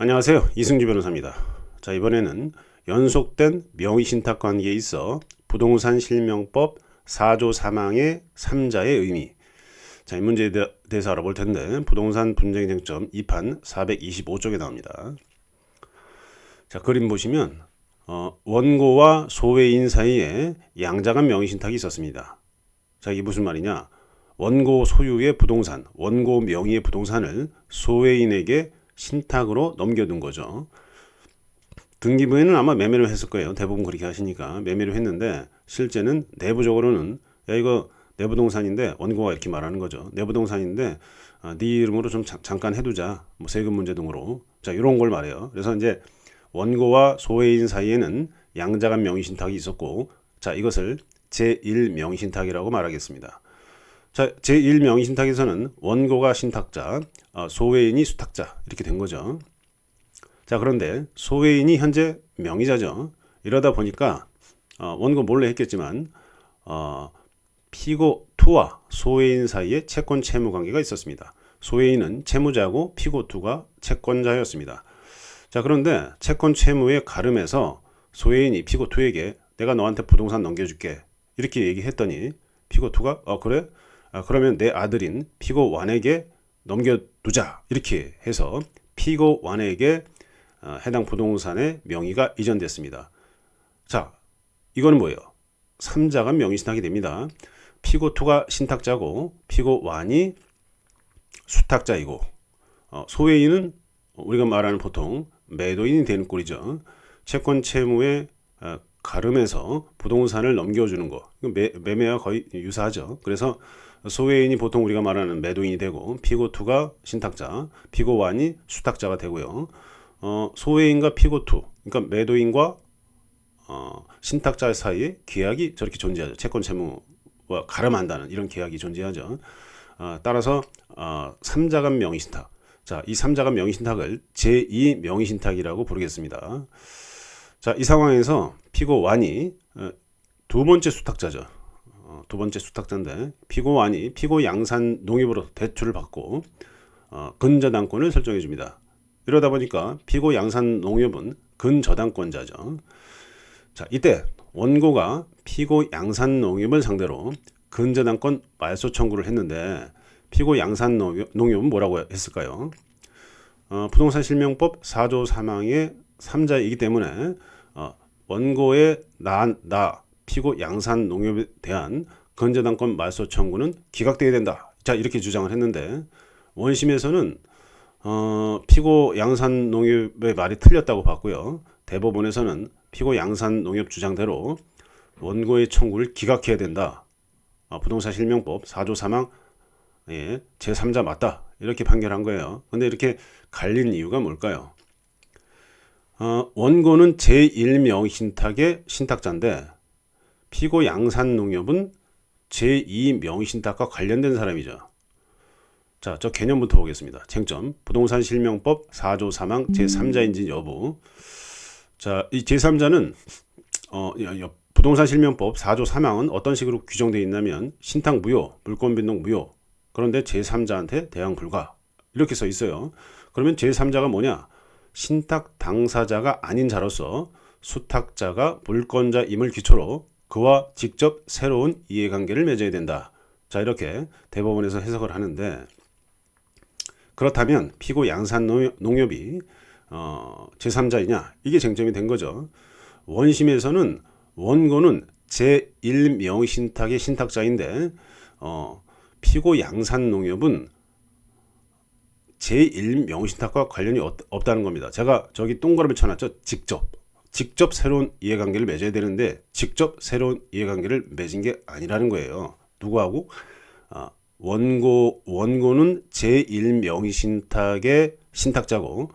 안녕하세요. 이승주 변호사입니다. 자, 이번에는 연속된 명의신탁 관계에 있어 부동산 실명법 4조 3항의 3자의 의미. 자, 이 문제에 대해서 알아볼 텐데 부동산 분쟁 쟁점 2판 425쪽에 나옵니다. 자, 그림 보시면 원고와 소외인 사이에 양자간 명의신탁이 있었습니다. 자, 이게 무슨 말이냐? 원고 소유의 부동산, 원고 명의의 부동산을 소외인에게 신탁으로 넘겨둔 거죠. 등기부에는 아마 매매를 했을 거예요. 대부분 그렇게 하시니까 매매를 했는데 실제는 내부적으로는 야 이거 내 부동산인데 원고가 이렇게 말하는 거죠. 내 부동산인데 네 이름으로 좀 잠깐 해두자. 뭐 세금 문제 등으로. 자, 이런 걸 말해요. 그래서 이제 원고와 소외인 사이에는 양자간 명의신탁이 있었고, 자, 이것을 제1명의신탁이라고 말하겠습니다. 자, 제1명의신탁에서는 원고가 신탁자, 소외인이 수탁자 이렇게 된 거죠. 자, 그런데 소외인이 현재 명의자죠. 이러다 보니까 원고 몰래 했겠지만 피고 2와 소외인 사이에 채권 채무 관계가 있었습니다. 소외인은 채무자고 피고 2가 채권자였습니다. 자, 그런데 채권 채무의 가름에서 소외인이 피고 2에게 내가 너한테 부동산 넘겨줄게 이렇게 얘기했더니 피고 2가 그래? 그러면 내 아들인 피고 1에게 넘겨두자 이렇게 해서 피고 1에게 해당 부동산의 명의가 이전됐습니다. 자, 이거는 뭐예요? 3자간 명의신탁이 됩니다. 피고 2가 신탁자고 피고 1이 수탁자이고 소외인은 우리가 말하는 보통 매도인이 되는 꼴이죠. 채권 채무의 가름에서 부동산을 넘겨주는 거. 매매와 거의 유사하죠. 그래서 소외인이 보통 우리가 말하는 매도인이 되고 피고 2가 신탁자, 피고 1이 수탁자가 되고요. 소외인과 피고 2, 그러니까 매도인과 신탁자 사이에 계약이 저렇게 존재하죠. 채권 채무와 가름한다는 이런 계약이 존재하죠. 따라서 3자간 명의신탁. 자, 이 3자간 명의신탁을 제2 명의신탁이라고 부르겠습니다. 자, 이 상황에서 피고 1이 두 번째 수탁자죠. 두 번째 수탁자인데 피고 1이 피고 양산 농협으로 대출을 받고 근저당권을 설정해 줍니다. 이러다 보니까 피고 양산 농협은 근저당권자죠. 자, 이때 원고가 피고 양산 농협을 상대로 근저당권 말소 청구를 했는데 피고 양산 농협은 뭐라고 했을까요? 부동산 실명법 4조 3항의 3자이기 때문에 원고의 나 피고 양산 농협에 대한 근저당권 말소 청구는 기각되어야 된다. 자, 이렇게 주장을 했는데 원심에서는 피고 양산 농협의 말이 틀렸다고 봤고요. 대법원에서는 피고 양산 농협 주장대로 원고의 청구를 기각해야 된다. 부동산 실명법 4조 3항 제3자 맞다. 이렇게 판결한 거예요. 근데 이렇게 갈린 이유가 뭘까요? 원고는 제1명의신탁의 신탁자인데 피고 양산농협은 제2명의신탁과 관련된 사람이죠. 자, 저 개념부터 보겠습니다. 쟁점, 부동산 실명법 4조 3항 제3자인지 여부. 자, 이 제3자는 부동산 실명법 4조 3항은 어떤 식으로 규정되어 있냐면 신탁 무효, 물권 변동 무효. 그런데 제3자한테 대항 불가. 이렇게 써 있어요. 그러면 제3자가 뭐냐? 신탁 당사자가 아닌 자로서 수탁자가 물권자임을 기초로 그와 직접 새로운 이해관계를 맺어야 된다. 자, 이렇게 대법원에서 해석을 하는데 그렇다면 피고 양산 농협이 제3자이냐? 이게 쟁점이 된 거죠. 원심에서는 원고는 제1명의신탁의 신탁자인데 피고 양산 농협은 제1명의신탁과 관련이 없다는 겁니다. 제가 저기 동그라미 쳐놨죠. 직접 새로운 이해관계를 맺어야 되는데 직접 새로운 이해관계를 맺은 게 아니라는 거예요. 누구하고? 원고는 제1명의신탁의 신탁자고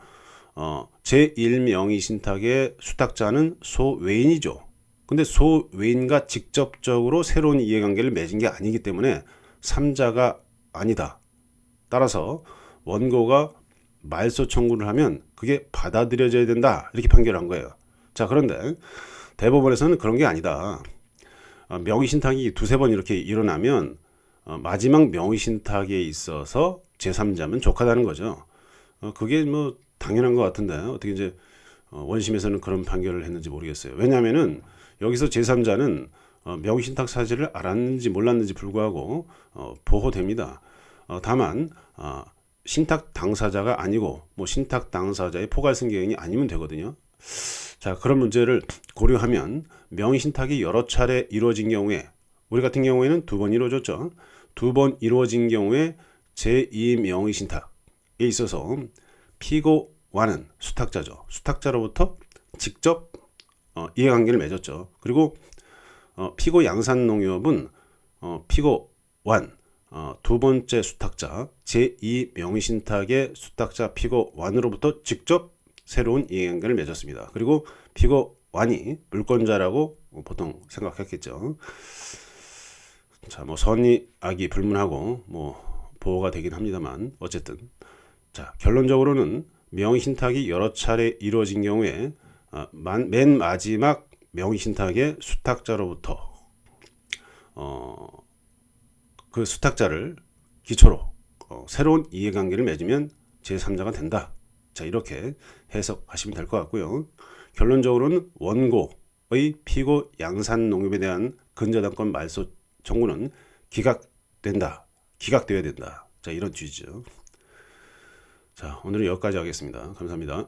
제1명의신탁의 수탁자는 소외인이죠. 근데 소외인과 직접적으로 새로운 이해관계를 맺은 게 아니기 때문에 3자가 아니다. 따라서 원고가 말소 청구를 하면 그게 받아들여져야 된다. 이렇게 판결한 거예요. 자, 그런데 대법원에서는 그런 게 아니다. 명의신탁이 두세 번 이렇게 일어나면 마지막 명의신탁에 있어서 제3자면 족하다는 거죠. 그게 뭐 당연한 것 같은데 어떻게 이제 원심에서는 그런 판결을 했는지 모르겠어요. 왜냐하면은 여기서 제3자는 명의신탁 사실을 알았는지 몰랐는지 불구하고 보호됩니다. 다만 신탁 당사자가 아니고 뭐 신탁 당사자의 포괄승계인이 아니면 되거든요. 자, 그런 문제를 고려하면 명의신탁이 여러 차례 이루어진 경우에, 우리 같은 경우에는 2번 이루어졌죠. 2번 이루어진 경우에 제2 명의신탁에 있어서 피고와는 수탁자죠. 수탁자로부터 직접 이해관계를 맺었죠. 그리고 피고 양산농협은 피고완 두 번째 수탁자 제2 명의신탁의 수탁자 피고완으로부터 직접 새로운 이해관계를 맺었습니다. 그리고 피고완이 물권자라고 보통 생각했겠죠. 자, 뭐 선의 악이 불문하고 뭐 보호가 되긴 합니다만 어쨌든 자, 결론적으로는 명의신탁이 여러 차례 이루어진 경우에 맨 마지막 명의신탁의 수탁자로부터 그 수탁자를 기초로 새로운 이해관계를 맺으면 제3자가 된다. 자, 이렇게 해석하시면 될 것 같고요. 결론적으로는 원고의 피고 양산농협에 대한 근저당권 말소 청구는 기각되어야 된다. 자, 이런 취지죠. 자, 오늘은 여기까지 하겠습니다. 감사합니다.